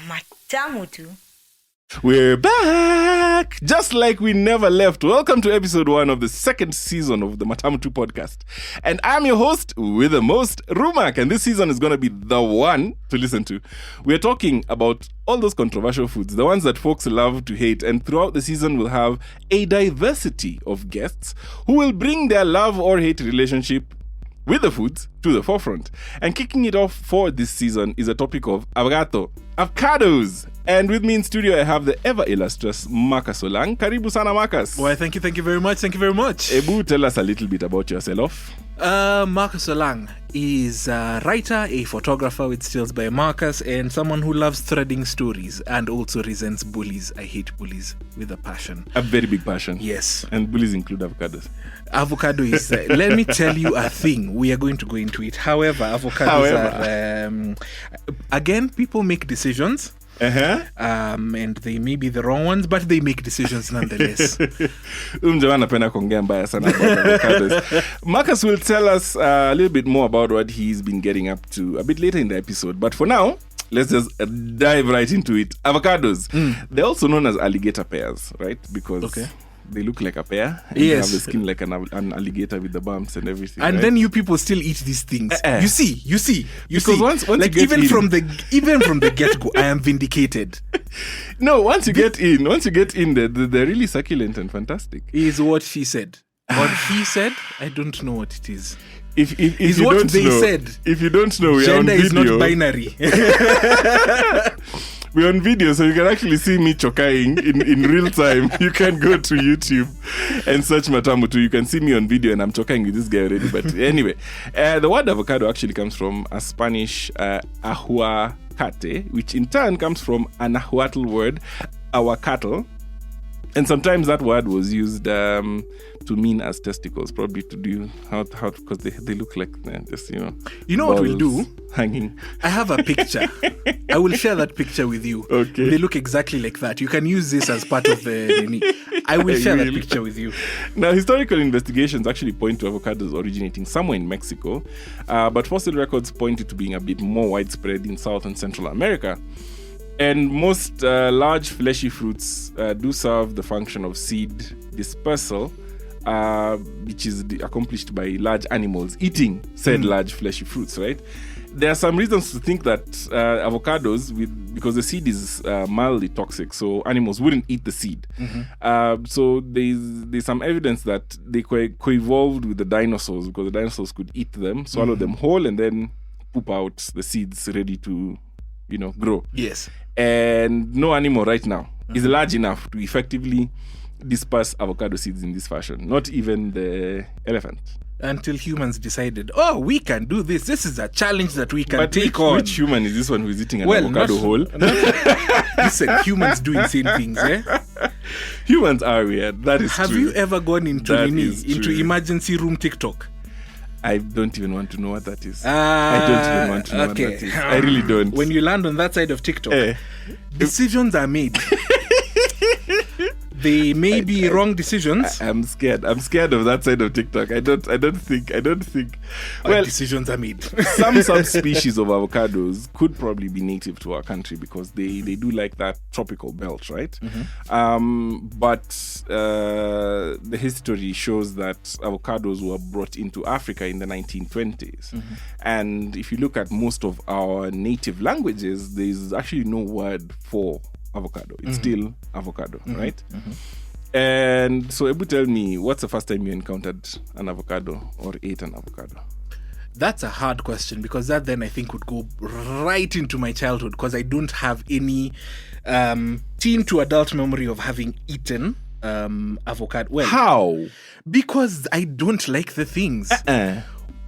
Matamu tu. We're back! Just like we never left. Welcome to episode 1 of the second season of the Matamu 2 podcast. And I'm your host with the most, Reumac. And this season is going to be the one to listen to. We're talking about all those controversial foods, the ones that folks love to hate. And throughout the season, we'll have a diversity of guests who will bring their love or hate relationship with the foods to the forefront. And kicking it off for this season is a topic of avocados. And with me in studio, I have the ever illustrious Marcus Olang. Karibu sana, Marcus. Well, thank you very much. Ebu, tell us a little bit about yourself. Marcus Olang is a writer, a photographer with stills by Marcus, and someone who loves threading stories and also resents bullies. I hate bullies with a passion. A very big passion. Yes. And bullies include avocados. Avocado is, let me tell you a thing. We are going to go into it. However, avocados are, again, people make decisions. And they may be the wrong ones, but they make decisions nonetheless. Marcus will tell us a little bit more about what he's been getting up to a bit later in the episode. But for now, let's just dive right into it. Avocados. They're also known as alligator pears, right? Because they look like a pear. And they have the skin like an alligator with the bumps and everything. And right? then you people still eat these things. You see. Because once like you get from the get-go, I am vindicated. No, once you get in, they're really succulent and fantastic. Is what she said. What he said, I don't know what it is. If is you what don't they know, said. If you don't know, we're on Gender video. is not binary. We're on video, so you can actually see me chokaing in real time. You can go to YouTube and search Matamu 2. You can see me on video and I'm chokaing with this guy already. But anyway, the word avocado actually comes from a Spanish ahuacate, which in turn comes from an Nahuatl word, aguacatl. And sometimes that word was used to mean as testicles, probably to do how because they look like just You know what we'll do? Hanging. I have a picture. I will share that picture with you. Okay. They look exactly like that. You can use this as part of the. I will share that picture with you. Now, historical investigations actually point to avocados originating somewhere in Mexico, but fossil records point it to being a bit more widespread in South and Central America. And most large fleshy fruits do serve the function of seed dispersal, which is accomplished by large animals eating said large fleshy fruits, right? There are some reasons to think that avocados, because the seed is mildly toxic, so animals wouldn't eat the seed. So there's some evidence that they co-evolved with the dinosaurs, because the dinosaurs could eat them, swallow them whole, and then poop out the seeds ready to grow. Yes. And no animal right now is large enough to effectively disperse avocado seeds in this fashion. Not even the elephant. Until humans decided, we can do this. This is a challenge that we can take on. on. Which human is this one who's eating an avocado whole? Listen, humans do insane things, eh? Humans are weird. That is Have true. You ever gone into emergency room TikTok? I don't even want to know what that is. I don't even want to know what that is. I really don't. When you land on that side of TikTok, decisions are made. They may be wrong decisions. I'm scared of that side of TikTok. I don't think. Well, decisions are made. Some subspecies of avocados could probably be native to our country because they do like that tropical belt, right? But the history shows that avocados were brought into Africa in the 1920s. And if you look at most of our native languages, there's actually no word for avocado. It's still avocado, right? And so Ebu, tell me, what's the first time you encountered an avocado or ate an avocado? That's a hard question, because that then I think would go right into my childhood, because I don't have any teen to adult memory of having eaten avocado. Well, how? Because I don't like the things.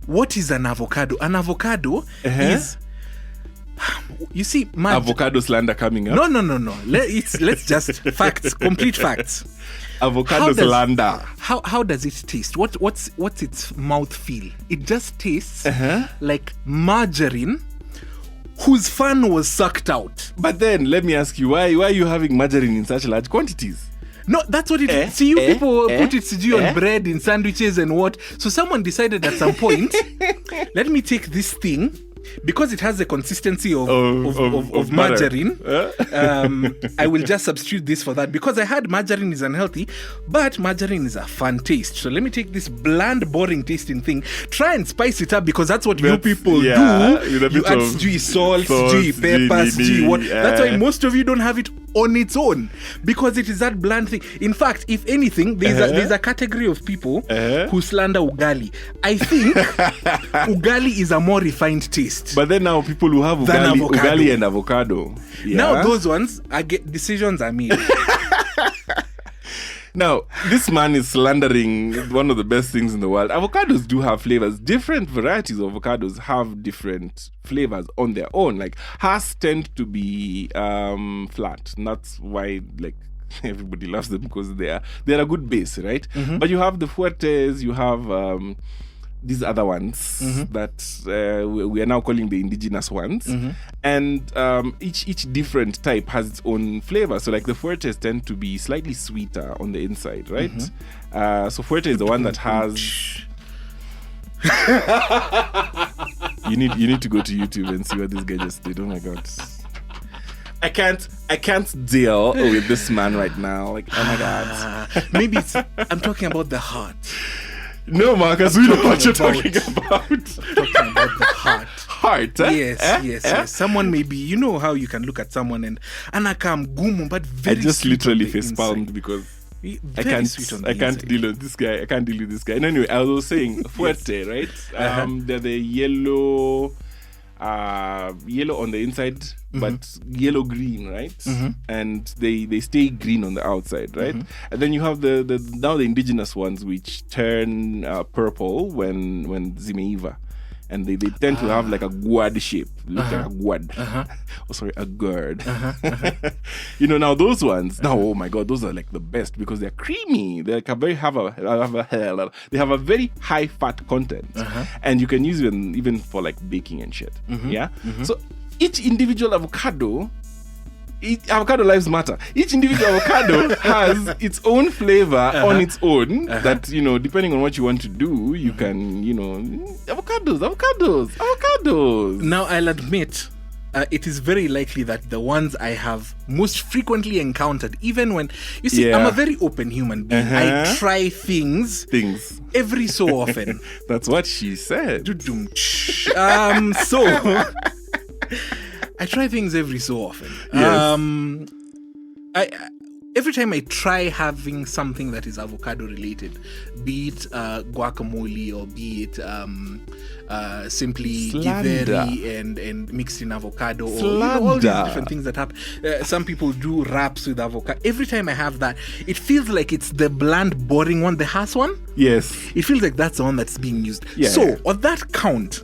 What is an avocado? An avocado is... You see, avocado slander coming up. No. Let's just facts, complete facts. Avocado slander. How does it taste? What's its mouth feel? It just tastes like margarine whose fun was sucked out. But then let me ask you, why are you having margarine in such large quantities? No, that's what it is. See, you people put it on bread, in sandwiches and what. So someone decided at some point, let me take this thing because it has the consistency of margarine, I will just substitute this for that, because I heard margarine is unhealthy, but margarine is a fun taste. So let me take this bland, boring tasting thing, try and spice it up, because that's what you people do. You add salt, peppers, what. That's why most of you don't have it on its own, because it is that bland thing. In fact, if anything, there's a category of people who slander ugali. I think ugali is a more refined taste. But then now people who have ugali and avocado. Yeah. Now those ones, decisions are made. Now, this man is slandering one of the best things in the world. Avocados do have flavors. Different varieties of avocados have different flavors on their own. Like, Hass tend to be flat. And that's why, like, everybody loves them, because they're a good base, right? Mm-hmm. But you have the Fuertes, you have these other ones that we are now calling the indigenous ones. Mm-hmm. And each different type has its own flavor. So like the Fuertes tend to be slightly sweeter on the inside, right? Mm-hmm. So Fuerte is the one that has... you need to go to YouTube and see what this guy just did. Oh my God. I can't deal with this man right now. Like, oh my God. Maybe I'm talking about the heart. No, Marcus, we know what you're talking about. I'm talking about the heart. Heart, eh? Yes. Someone maybe, you know how you can look at someone and anakam gumu, but very I just sweet literally face palmed because I can't deal with this guy. I can't deal with this guy. And anyway, I was saying Fuerte, right? They're the yellow on the inside, but yellow green, right? Mm-hmm. And they stay green on the outside, right? Mm-hmm. And then you have the indigenous ones which turn purple when zimeiva, and they tend to have like a gourd shape, look like a gourd. A gourd. You know, now those ones, oh my God, those are like the best because they're creamy. They have a very high fat content, and you can use them even for like baking and shit. Yeah. So each individual avocado lives matter. Each individual avocado has its own flavor on its own that, you know, depending on what you want to do, you can, you know, avocados. Now, I'll admit, it is very likely that the ones I have most frequently encountered, even when, you see, I'm a very open human being. I try things every so often. That's what she said. So... I try things every so often. Yes. Every time I try having something that is avocado related, be it guacamole or be it simply githeri and mixed in avocado, or you know, all these different things that happen. Some people do wraps with avocado. Every time I have that, it feels like it's the bland, boring one, the Hass one. Yes. It feels like that's the one that's being used. Yeah. So, on that count,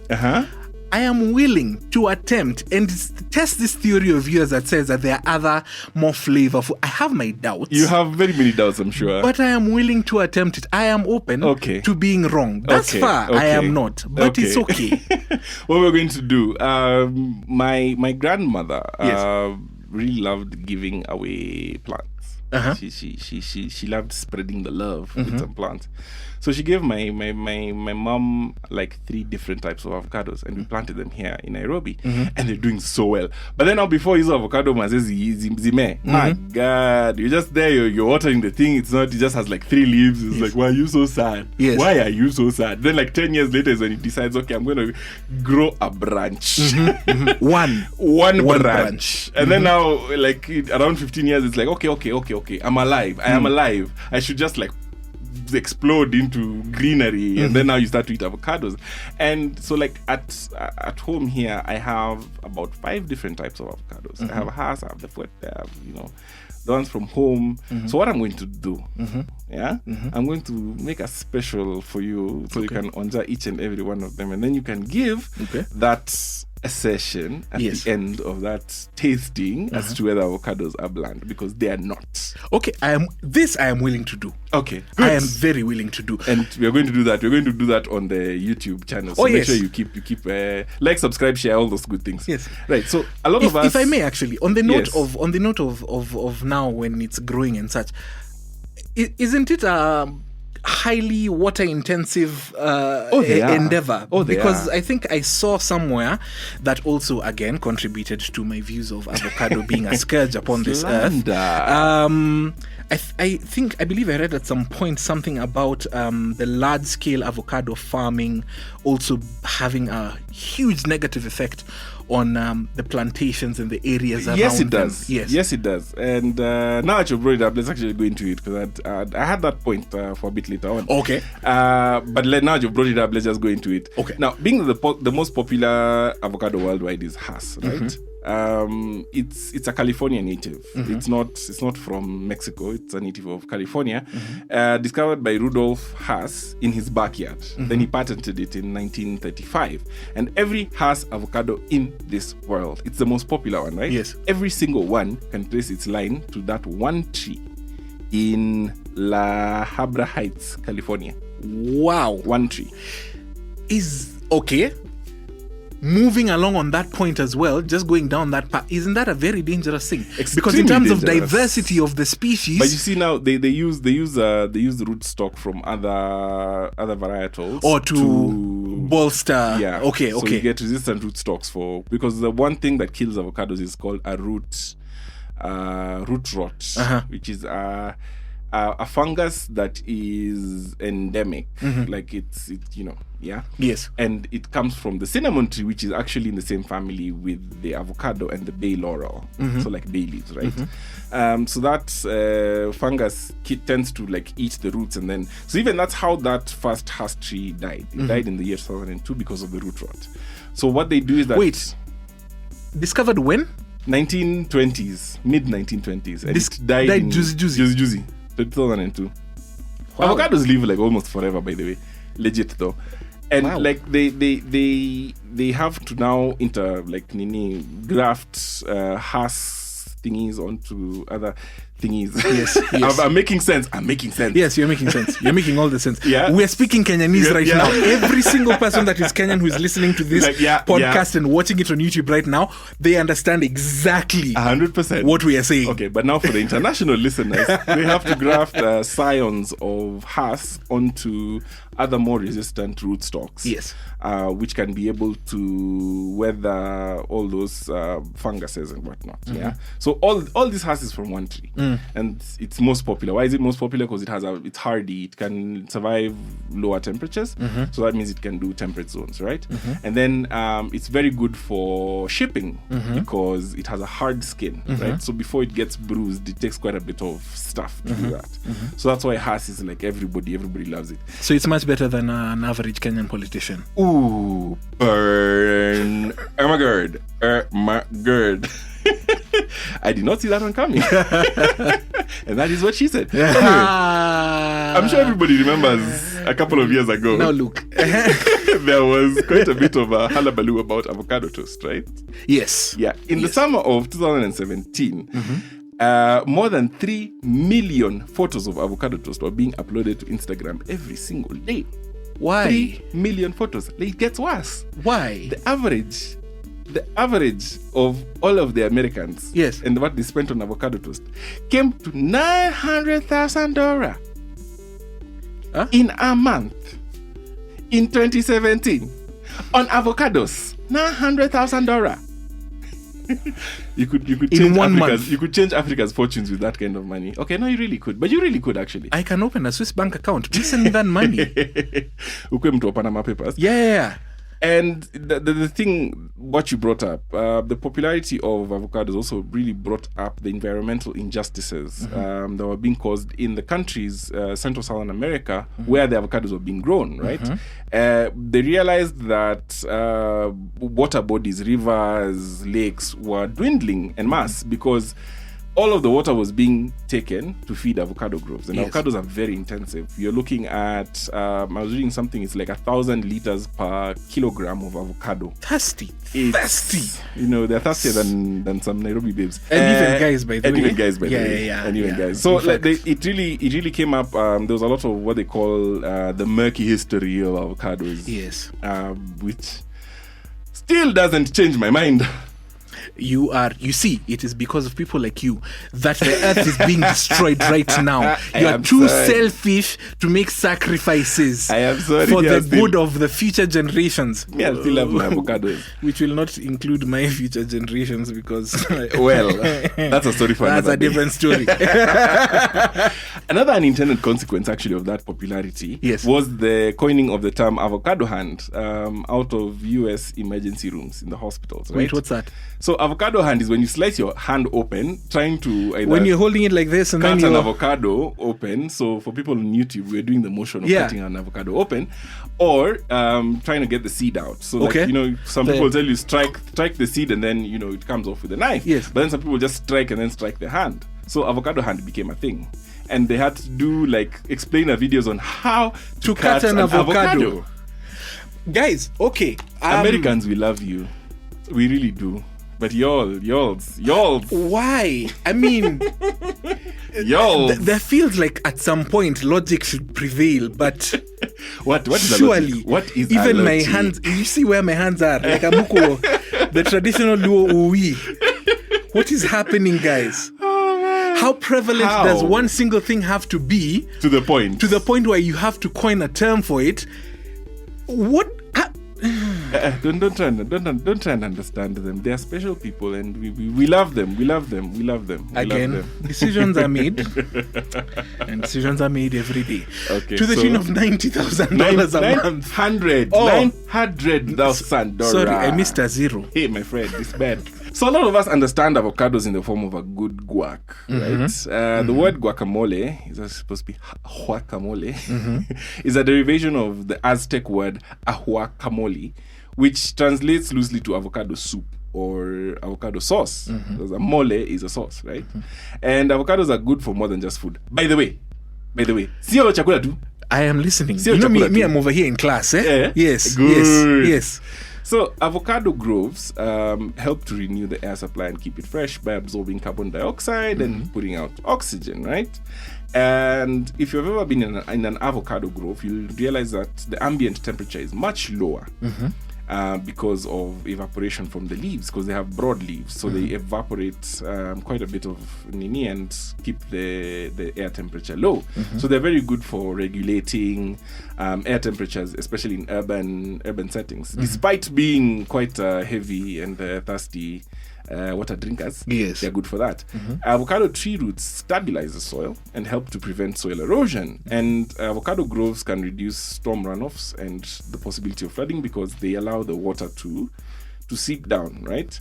I am willing to attempt and test this theory of yours that says that there are other more flavorful. I have my doubts. You have very many doubts, I'm sure. But I am willing to attempt it. I am open to being wrong. Thus far, I am not. But it's okay. What we're going to do, my grandmother really loved giving away plants. She loved spreading the love with some plants. So she gave my mom like 3 different types of avocados, and we planted them here in Nairobi, and they're doing so well. But then now before his avocado zime, my God, you're just there, you're watering the thing. It's not, it just has like 3 leaves. It's like, why are you so sad? Yes. Why are you so sad? Then like 10 years later is when he decides, okay, I'm going to grow a branch. One branch. And then now like around 15 years, it's like, okay, I'm alive. I am alive. I should just like explode into greenery, and then now you start to eat avocados. And so like at home here, I have about 5 different types of avocados. I have a Hass, I have the Fuerte, I have, you know, the ones from home. So what I'm going to do, I'm going to make a special for you, so you can enjoy each and every one of them, and then you can give that a session at the end of that tasting as to whether avocados are bland, because they are not. Okay, I am willing to do. Okay, good. I am very willing to do, and we are going to do that. We're going to do that on the YouTube channel. So make sure you keep like, subscribe, share, all those good things. Yes, right. So a lot of us, if I may, actually, on the note of now when it's growing and such, isn't it highly water intensive endeavor. Because I think I saw somewhere that also again contributed to my views of avocado being a scourge upon this earth. I believe I read at some point something about the large scale avocado farming also having a huge negative effect on the plantations and the areas around Yes, it them. does. Yes, it does. And now that you've brought it up, let's actually go into it, because I had that point for a bit later on. Okay. But now that you've brought it up, let's just go into it. Okay. Now, being the most popular avocado worldwide is Hass, right? Mm-hmm. It's a California native. Mm-hmm. It's not from Mexico. It's a native of California. Mm-hmm. Discovered by Rudolf Hass in his backyard. Mm-hmm. Then he patented it in 1935. And every Hass avocado in this world, it's the most popular one, right? Yes. Every single one can trace its line to that one tree in La Habra Heights, California. Wow. One tree. Is okay. Moving along on that point as well, just going down that path, isn't that a very dangerous thing? Because in terms of diversity of the species, but you see now they use the root stock from other varietals or to bolster. Yeah. Okay. So you get resistant root stocks because the one thing that kills avocados is called a root rot, which is a fungus that is endemic, like it's Yes. And it comes from the cinnamon tree, which is actually in the same family with the avocado and the bay laurel, so like bay leaves, right? So that fungus tends to like eat the roots, and then so even that's how that first Hass tree died. It died in the year 2002 because of the root rot. So what they do is that discovered when 1920s, mid 1920s, and this it died in juicy. 2002. Wow. Avocados live like almost forever, by the way. Legit though. And like they have to now graft Hass thingies onto other thingies. Yes. I'm making sense. Yes, you're making sense. You're making all the sense. Yeah. We're speaking Kenyanese right now. Every single person that is Kenyan who is listening to this podcast and watching it on YouTube right now, they understand exactly 100% what we are saying. Okay, but now for the international listeners, they have to graft scions of Hass onto other more resistant rootstocks. Yes. Which can be able to weather all those funguses and whatnot. Yeah. So all this Hass is from one tree. And it's most popular. Why is it most popular? Because it's hardy. It can survive lower temperatures. So that means it can do temperate zones, right? And then it's very good for shipping because it has a hard skin, right? So before it gets bruised, it takes quite a bit of stuff to do that. So that's why Hass is like everybody loves it. So it's much better than an average Kenyan politician. Ooh, burn. Oh my god. I did not see that one coming. And that is what she said. Anyway, I'm sure everybody remembers a couple of years ago. Now look. There was quite a bit of a hullabaloo about avocado toast, right? Yes. Yeah. In the summer of 2017, more than 3 million photos of avocado toast were being uploaded to Instagram every single day. Why? 3 million photos. It gets worse. Why? The average of all of the Americans, yes, and what they spent on avocado toast came to $900,000 in a month in 2017 on avocados. $900,000. You could change Africa's fortunes with that kind of money. Okay, no, you really could, but you really could actually. I can open a Swiss bank account. Please send me that money. Ukwe mtu wa Panama Papers. Yeah. And the thing, what you brought up, the popularity of avocados also really brought up the environmental injustices that were being caused in the countries, Central Southern America, where the avocados were being grown, right? They realized that water bodies, rivers, lakes were dwindling en masse because all of the water was being taken to feed avocado groves, and avocados are very intensive. You're looking at, I was reading something, it's like 1,000 liters per kilogram of avocado. Thirsty. You know, they're thirstier than some Nairobi babes. And even guys, by the way. And even guys. So like it really came up. There was a lot of what they call the murky history of avocados. Yes. Which still doesn't change my mind. you see, it is because of people like you that the earth is being destroyed right now. You are too selfish to make sacrifices I am sorry for the good of the future generations. I still love my avocados. Which will not include my future generations because well, that's a story for that's another a different story. Another unintended consequence actually of that popularity was the coining of the term avocado hand out of US emergency rooms in the hospitals. Right? Wait, what's that? So avocado hand is when you slice your hand open, trying to either when you're holding it like this and cut then an avocado open. So for people on YouTube, we're doing the motion of cutting an avocado open, or trying to get the seed out. So like, you know, some people tell you strike the seed and then, you know, it comes off with a knife. Yes. But then some people just strike and then strike the hand. So avocado hand became a thing. And they had to do explainer videos on how to cut an avocado. Guys, okay. Americans, we love you. We really do. But y'alls. Why? I mean, there feels like at some point logic should prevail, but what is surely what is even my hands? You see where my hands are, like a muko, the traditional luo uwi. What is happening, guys? How prevalent does one single thing have to be to the point where you have to coin a term for it? What? Don't try and understand them. They are special people, and we love them. Again, decisions are made, and decisions are made every day. Okay, to the tune of $90,000 a month. $900,000. Sorry, I missed a zero. Hey, my friend, it's bad. So a lot of us understand avocados in the form of a good guac, right? The word guacamole is supposed to be guacamole. Is a derivation of the Aztec word ahuacamole, which translates loosely to avocado soup or avocado sauce. Because a mole is a sauce, right? And avocados are good for more than just food. By the way, sio chakula tu. I am listening. You know me, I'm over here in class, eh? Yes, good. yes. So avocado groves help to renew the air supply and keep it fresh by absorbing carbon dioxide and putting out oxygen, right? And if you've ever been in an avocado grove, you'll realize that the ambient temperature is much lower because of evaporation from the leaves, because they have broad leaves, so they evaporate quite a bit of nini and keep the air temperature low. So they're very good for regulating air temperatures, especially in urban settings, despite being quite heavy and thirsty water drinkers. Yes, they're good for that. Avocado tree roots stabilize the soil and help to prevent soil erosion, and avocado groves can reduce storm runoffs and the possibility of flooding because they allow the water to seep down, right?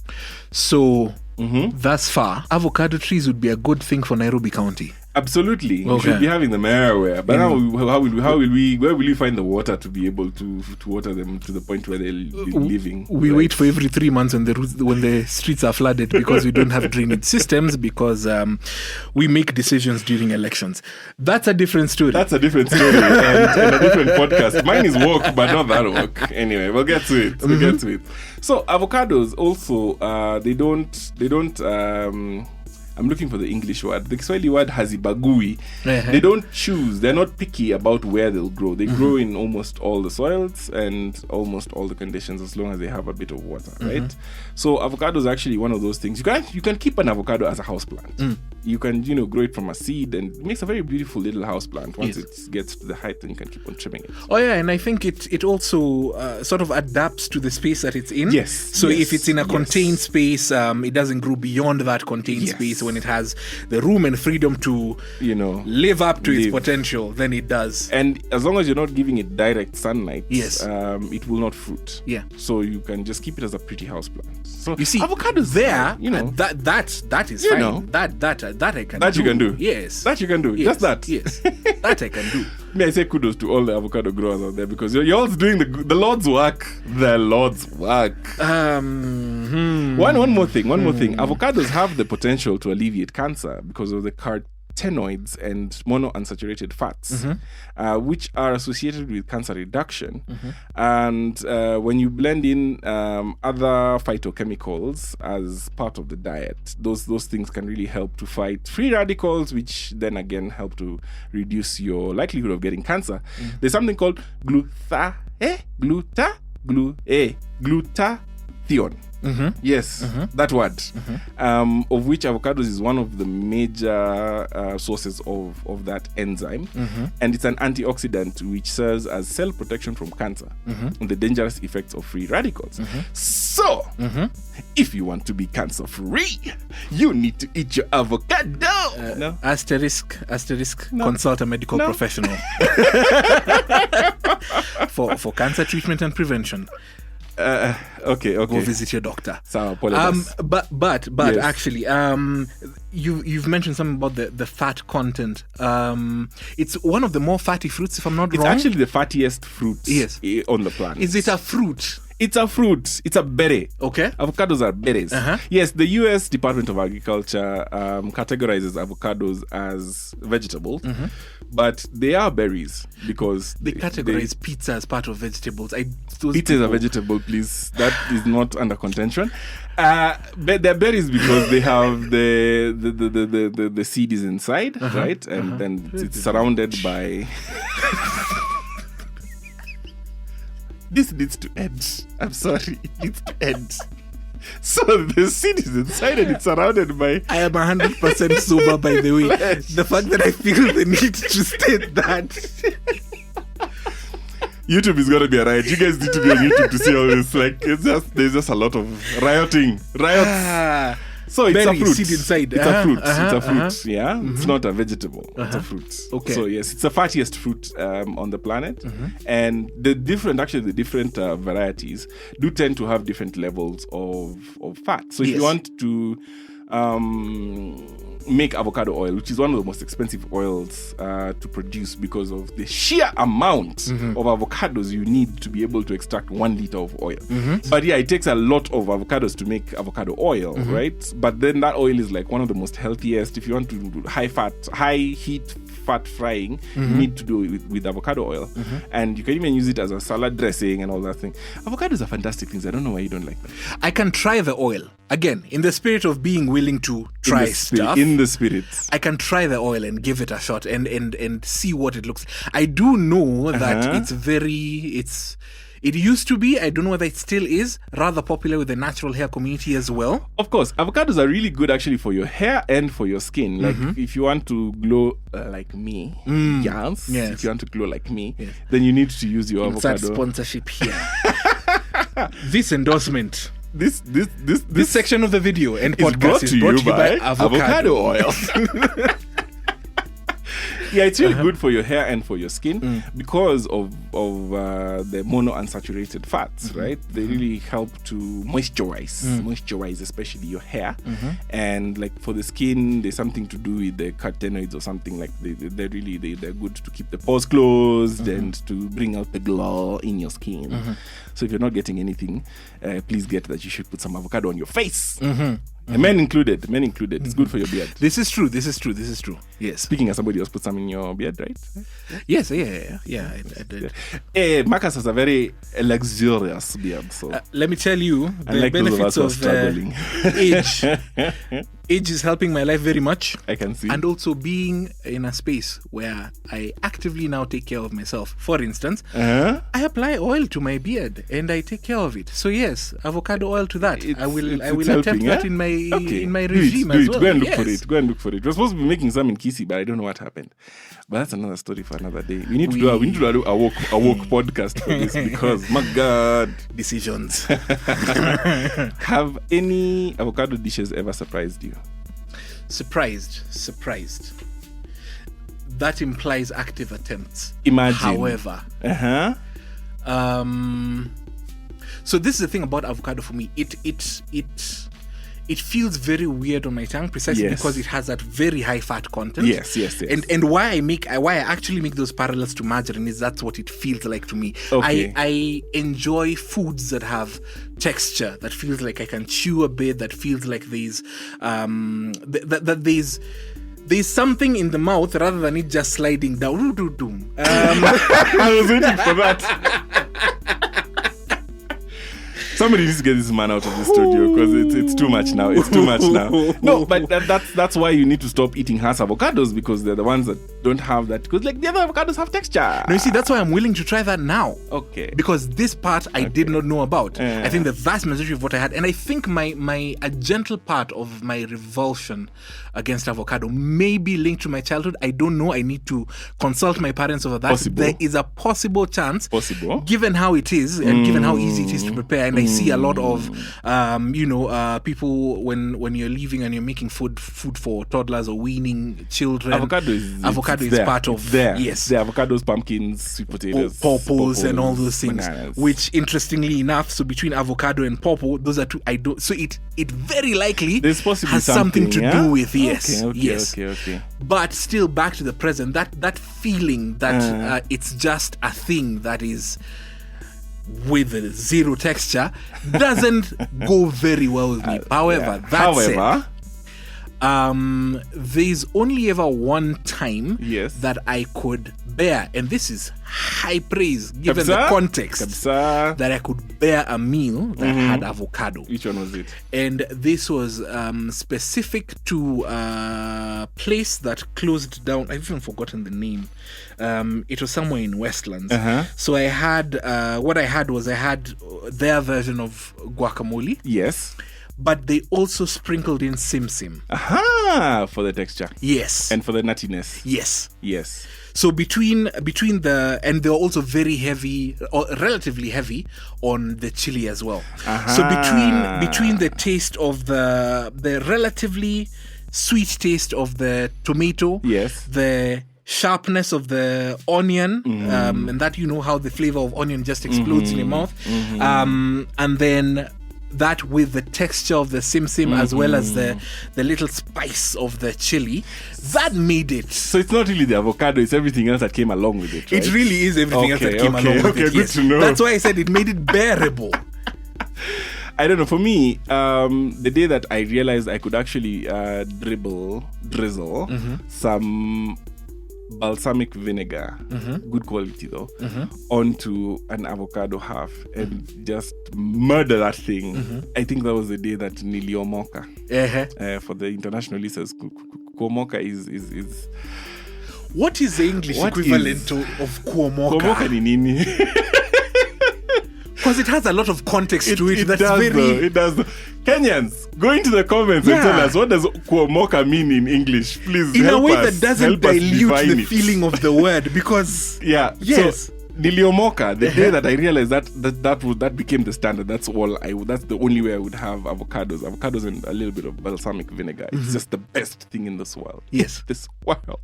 So thus far, avocado trees would be a good thing for Nairobi County. Absolutely. We should be having them everywhere. But now, where will we find the water to be able to water them to the point where they'll be living? We wait for every 3 months when the streets are flooded because we don't have drainage systems, because we make decisions during elections. That's a different story. And a different podcast. Mine is woke, but not that woke. Anyway, we'll get to it. So avocados also, they don't I'm looking for the English word. The Kiswahili word hazibagui. They don't choose. They're not picky about where they'll grow. They grow in almost all the soils and almost all the conditions, as long as they have a bit of water, right? So avocado is actually one of those things. You can keep an avocado as a houseplant. You can, grow it from a seed, and it makes a very beautiful little houseplant. Once it gets to the height, then you can keep on trimming it. Oh yeah, and I think it also sort of adapts to the space that it's in. Yes. So if it's in a contained space, it doesn't grow beyond that contained space. When it has the room and freedom to live up to its potential, then it does. And as long as you're not giving it direct sunlight, it will not fruit. Yeah. So you can just keep it as a pretty houseplant. So you see, avocados there, that is fine. That I can do. That you can do. Yes. That you can do. Yes. Just that. Yes. That I can do. May I say kudos to all the avocado growers out there, because you're all doing the Lord's work. The Lord's work. One more thing. Avocados have the potential to alleviate cancer because of the carotenoids and monounsaturated fats, which are associated with cancer reduction. And when you blend in other phytochemicals as part of the diet, those things can really help to fight free radicals, which then again help to reduce your likelihood of getting cancer. There's something called glutaphorin. glutathione. Yes, that word. Of which avocados is one of the major sources of that enzyme. And it's an antioxidant which serves as cell protection from cancer and the dangerous effects of free radicals. So, if you want to be cancer free, you need to eat your avocado. No. Asterisk. No. Consult a medical professional for cancer treatment and prevention. Okay. Go visit your doctor. So apologize. But yes. Actually, you've mentioned something about the fat content. It's one of the more fatty fruits, if I'm not wrong. It's actually the fattiest fruit on the planet. Is it a fruit? It's a fruit. It's a berry. Okay. Avocados are berries. Yes, the U.S. Department of Agriculture categorizes avocados as vegetables, but they are berries because they categorize pizza as part of vegetables. Pizza is a vegetable, please. That is not under contention. But they're berries because they have the seed is inside, right? And then it's surrounded by... This needs to end. I'm sorry. It needs to end. So the seed is inside and it's surrounded by... I am 100% sober, by the way. The fact that I feel the need to state that... YouTube is gonna be a riot. You guys need to be on YouTube to see all this. Like, there's just a lot of riots. So it's a fruit. Seed inside. It's a fruit. It's a fruit. Yeah, it's not a vegetable. It's a fruit. Okay. So yes, it's the fattiest fruit on the planet, and the different varieties do tend to have different levels of fat. So if you want to make avocado oil, which is one of the most expensive oils to produce because of the sheer amount of avocados you need to be able to extract 1 liter of oil. But yeah, it takes a lot of avocados to make avocado oil, right? But then that oil is like one of the most healthiest. If you want to do high heat fat frying, you need to do it with avocado oil. And you can even use it as a salad dressing and all that thing. Avocados are fantastic things. I don't know why you don't like them. I can try the oil. Again, in the spirit of being willing to try stuff. In the spirit. I can try the oil and give it a shot and see what it looks like. I do know that it used to be, I don't know whether it still is, rather popular with the natural hair community as well. Of course, avocados are really good actually for your hair and for your skin. Like if you want to glow like me, yes. If you want to glow like me, then you need to use your avocado. Insert sponsorship here. This endorsement. This section of the video and podcast brought is to brought you to you by avocado oil. Yeah, it's really good for your hair and for your skin because of the monounsaturated fats, right? They really help to moisturize especially your hair. And like for the skin, there's something to do with the carotenoids or something. Like they're good to keep the pores closed and to bring out the glow in your skin. So if you're not getting anything, please get that. You should put some avocado on your face. Men included. It's good for your beard. This is true. Yes. Speaking as somebody else put some in your beard, right? Yes, I did. Marcus has a very luxurious beard. So let me tell you, the benefits of age. Age is helping my life very much. I can see. And also being in a space where I actively now take care of myself. For instance, I apply oil to my beard and I take care of it. So yes, avocado oil to that. I will attempt that in my regime as well. Go and look for it. We're supposed to be making some in Kisi, but I don't know what happened. But that's another story for another day. We need to do a woke podcast for this because my God, decisions. Have any avocado dishes ever surprised you? Surprised. That implies active attempts. Imagine. However, so this is the thing about avocado for me. It feels very weird on my tongue precisely because it has that very high fat content. Yes. And why I actually make those parallels to margarine is that's what it feels like to me. Okay. I enjoy foods that have texture, that feels like I can chew a bit, that feels like there's there's something in the mouth rather than it just sliding down. I was waiting for that. Somebody needs to get this man out of the studio because it's too much now. It's too much now. No, but that's why you need to stop eating Hass avocados, because they're the ones that don't have that. Because like the other avocados have texture. No, you see, that's why I'm willing to try that now. Okay. Because this part I did not know about. I think the vast majority of what I had, and I think a gentle part of my revulsion against avocado may be linked to my childhood. I don't know. I need to consult my parents over that. Possible. There is a possible chance. Possible. Given how it is and given how easy it is to prepare, and I see a lot of people when you're leaving and you're making food for toddlers or weaning children. Avocado is part of there. Yes, the avocados, pumpkins, sweet potatoes, pawpaws, and all those things. Bananas. Which, interestingly enough, so between avocado and pawpaw, those are two. I don't. So it very likely has something to do with Okay. But still, back to the present. That feeling that it's just a thing that is with zero texture doesn't go very well with me. However, said, there's only ever one time that I could bear, and this is high praise given the context, that I could bear a meal that had avocado. Which one was it? And this was specific to a place that closed down. I've even forgotten the name. It was somewhere in Westlands. So I had what I had their version of guacamole. Yes. But they also sprinkled in simsim. For the texture. Yes. And for the nuttiness. Yes. So between and they're also very heavy, or relatively heavy, on the chili as well. So between the taste of the relatively sweet taste of the tomato, the sharpness of the onion, and that, you know how the flavor of onion just explodes in your mouth, and then that with the texture of the simsim as well as the little spice of the chili, that made it. So it's not really the avocado, it's everything else that came along with it, right? It really is everything else that came along with it. Good to know. That's why I said it made it bearable. I don't know. For me, the day that I realized I could actually drizzle some balsamic vinegar, good quality though, onto an avocado half and just murder that thing. I think that was the day that niliomoka. For the international listeners, kuomoka is what is the English equivalent of kuomoka? Kuomoka ni nini? Because it has a lot of context to it. It does. Kenyans, go into the comments and tell us, what does kuomoka mean in English? Please, in a way that doesn't dilute the feeling of the word. Because so niliomoka, the day that I realized that became the standard. That's the only way I would have avocados and a little bit of balsamic vinegar. It's just the best thing in this world. Yes, this world.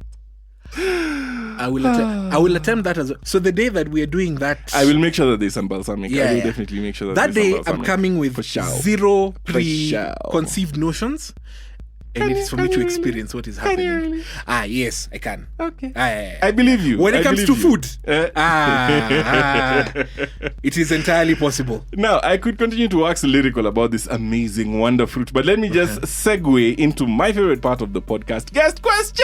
I will attempt that as well. So the day that we are doing that, I will make sure that there's some balsamic. I will definitely make sure that day some balsamic. I'm coming with zero preconceived notions, and it is for me to experience what is happening. Really? Yes, I can. Okay. I believe you. When it comes to food, it is entirely possible. Now, I could continue to wax lyrical about this amazing wonder fruit, but let me just segue into my favorite part of the podcast, guest questions.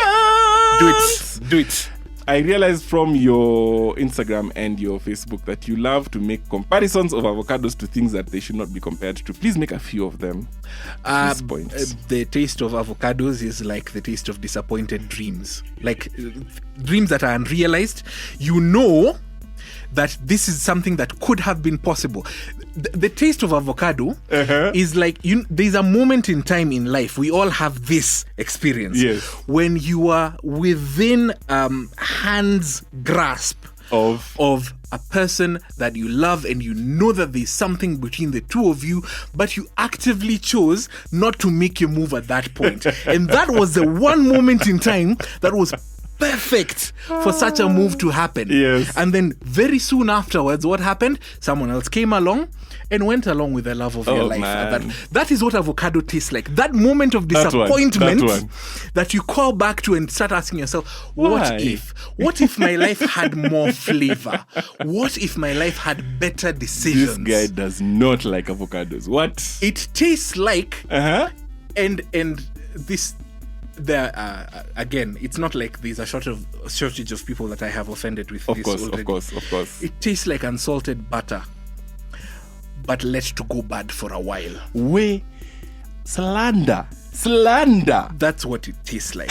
Do it. I realized from your Instagram and your Facebook that you love to make comparisons of avocados to things that they should not be compared to. Please make a few of them. The taste of avocados is like the taste of disappointed dreams. Like dreams that are unrealized. You know that this is something that could have been possible. The taste of avocado is like, there's a moment in time in life, we all have this experience, when you are within hand's grasp of a person that you love, and you know that there's something between the two of you, but you actively chose not to make your move at that point. And that was the one moment in time that was perfect for such a move to happen. And then very soon afterwards, what happened? Someone else came along and went along with the love of your life. That is what avocado tastes like. That moment of disappointment that you call back to and start asking yourself, what if my life had more flavor? What if my life had better decisions? This guy does not like avocados. What? It tastes like, and this... again, it's not like there's a shortage of people that I have offended with this already. Of course. It tastes like unsalted butter, but let to go bad for a while. Slander. That's what it tastes like.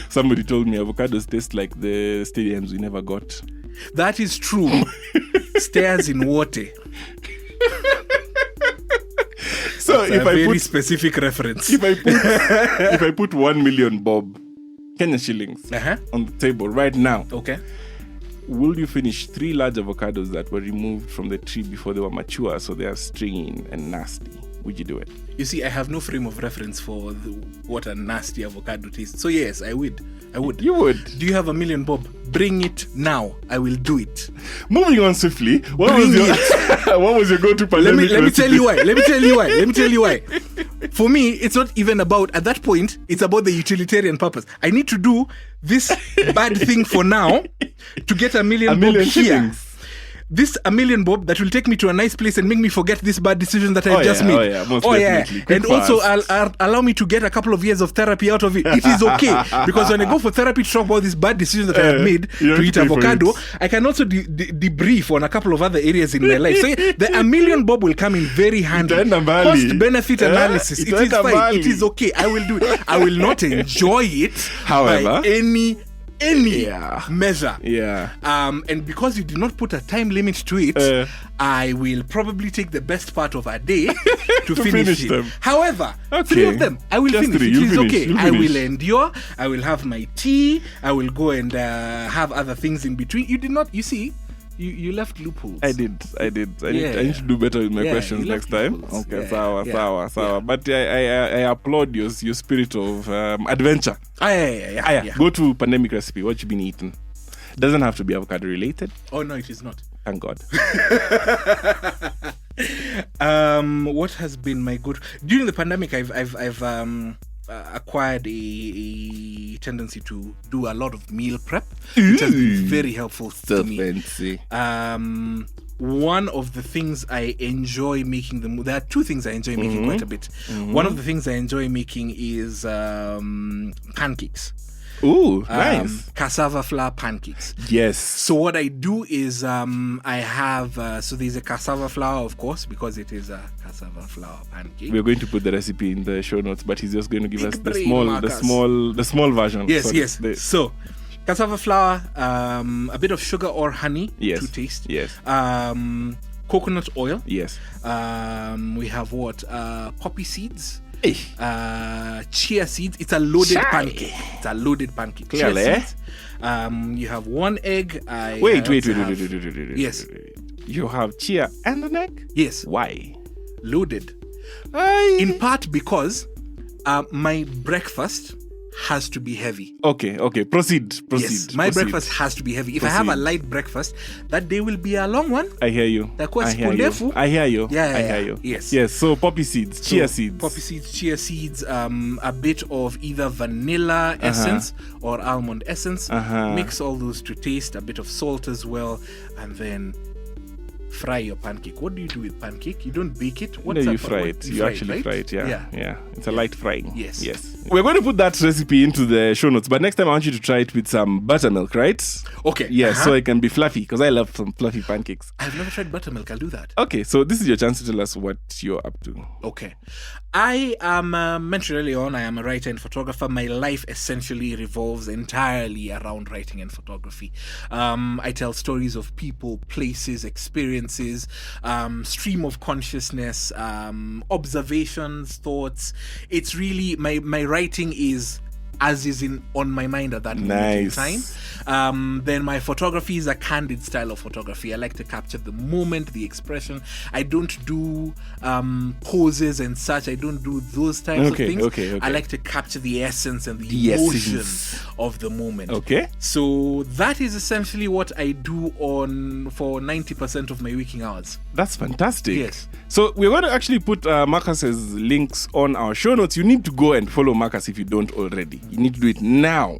Somebody told me avocados taste like the stadiums we never got. That is true. Stairs in water. So That's a very specific reference. If I put 1 million bob Kenya shillings on the table right now, okay, will you finish 3 large avocados that were removed from the tree before they were mature, so they are stringy and nasty? Would you do it? You see, I have no frame of reference for what a nasty avocado tastes. So yes, I would. You would? Do you have 1 million bob? Bring it now. I will do it. Moving on swiftly. What was your go-to pandemic Let me tell you why. For me, it's not even about, at that point, it's about the utilitarian purpose. I need to do this bad thing for now to get 1 million bob here. Shillings. This 1 million bob that will take me to a nice place and make me forget this bad decision that I just made. Most definitely. And also I'll allow me to get a couple of years of therapy out of it. It is okay. Because when I go for therapy to talk about this bad decision that I have made to eat avocado, I can also debrief on a couple of other areas in my life. So the 1 million bob will come in very handy. Cost-benefit analysis. It is fine. It is okay. I will do it. I will not enjoy it, however, by any measure. And because you did not put a time limit to it, I will probably take the best part of a day to finish them. However, 3 of them I will finish. It is okay. I will endure. I will have my tea. I will go and have other things in between. You did not. You see. You left loopholes. I did. I need to do better with my questions next time. Okay, sawa. But I applaud your spirit of adventure. Go to pandemic recipe. What you been eating? Doesn't have to be avocado related. Oh no, it is not. Thank God. What has been my good during the pandemic? I've acquired a tendency to do a lot of meal prep, which has been very helpful to me. Fancy. One of the things I enjoy making there are 2 things I enjoy making quite a bit. One of the things I enjoy making is pancakes. Ooh, nice. Cassava flour pancakes. Yes. So what I do is I have so there's a cassava flour, of course, because it is a cassava flour pancake. We're going to put the recipe in the show notes, but he's just going to give us the small version. Yes. So cassava flour, a bit of sugar or honey to taste. Yes. Coconut oil. Yes. We have poppy seeds. Chia seeds. It's a loaded pancake. Clearly. Chia seeds. You have 1 egg. Wait. Yes. You have chia and an egg? Yes. Why? Loaded. In part because my breakfast has to be heavy. Okay. Proceed. Yes, my breakfast has to be heavy. If I have a light breakfast, that day will be a long one. I hear you. I hear you. Yes. So poppy seeds, chia seeds. Poppy seeds, chia seeds, a bit of either vanilla essence or almond essence. Mix all those to taste, a bit of salt as well, and then fry your pancake. What do you do with pancake? You don't bake it. You fry it. You actually fry it. Yeah. It's a light frying. Yes. We're going to put that recipe into the show notes, but next time I want you to try it with some buttermilk, right? Okay. Yes, so it can be fluffy, because I love some fluffy pancakes. I've never tried buttermilk. I'll do that. Okay, so this is your chance to tell us what you're up to. Okay. I am, mentioned earlier on, I am a writer and photographer. My life essentially revolves entirely around writing and photography. I tell stories of people, places, experiences, stream of consciousness, observations, thoughts. It's really, my writing is as is on my mind at that moment in time. Then my photography is a candid style of photography. I like to capture the moment, the expression. I don't do poses and such. I don't do those types of things. Okay. I like to capture the essence and the emotion of the moment. Okay. So that is essentially what I do for 90% of my waking hours. That's fantastic. Yes. So we're going to actually put Marcus's links on our show notes. You need to go and follow Marcus if you don't already. You need to do it now,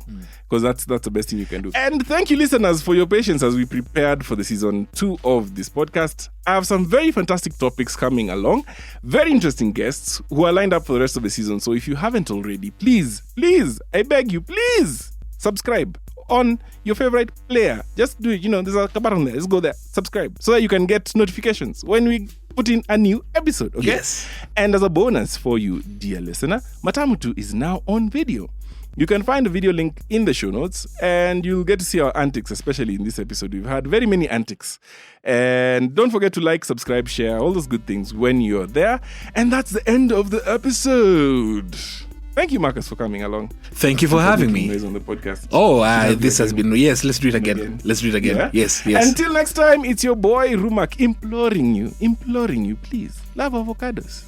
because that's the best thing you can do. And thank you, listeners, for your patience as we prepared for the season 2 of this podcast. I have some very fantastic topics coming along, very interesting guests who are lined up for the rest of the season. So if you haven't already, please, I beg you, please subscribe on your favorite player. Just do it. There's a button there. Just go there, subscribe, so that you can get notifications when we put in a new episode, okay? Yes. And as a bonus for you, dear listener, Matamu 2 is now on video. You can find the video link in the show notes, and you'll get to see our antics, especially in this episode. We've had very many antics. And don't forget to like, subscribe, share, all those good things when you're there. And that's the end of the episode. Thank you, Marcus, for coming along. Thank you for having me. On the podcast. Oh, this has been... Yes, let's do it again. Let's do it again. Yeah? Yes. Until next time, it's your boy, Reumac, imploring you, please, love avocados.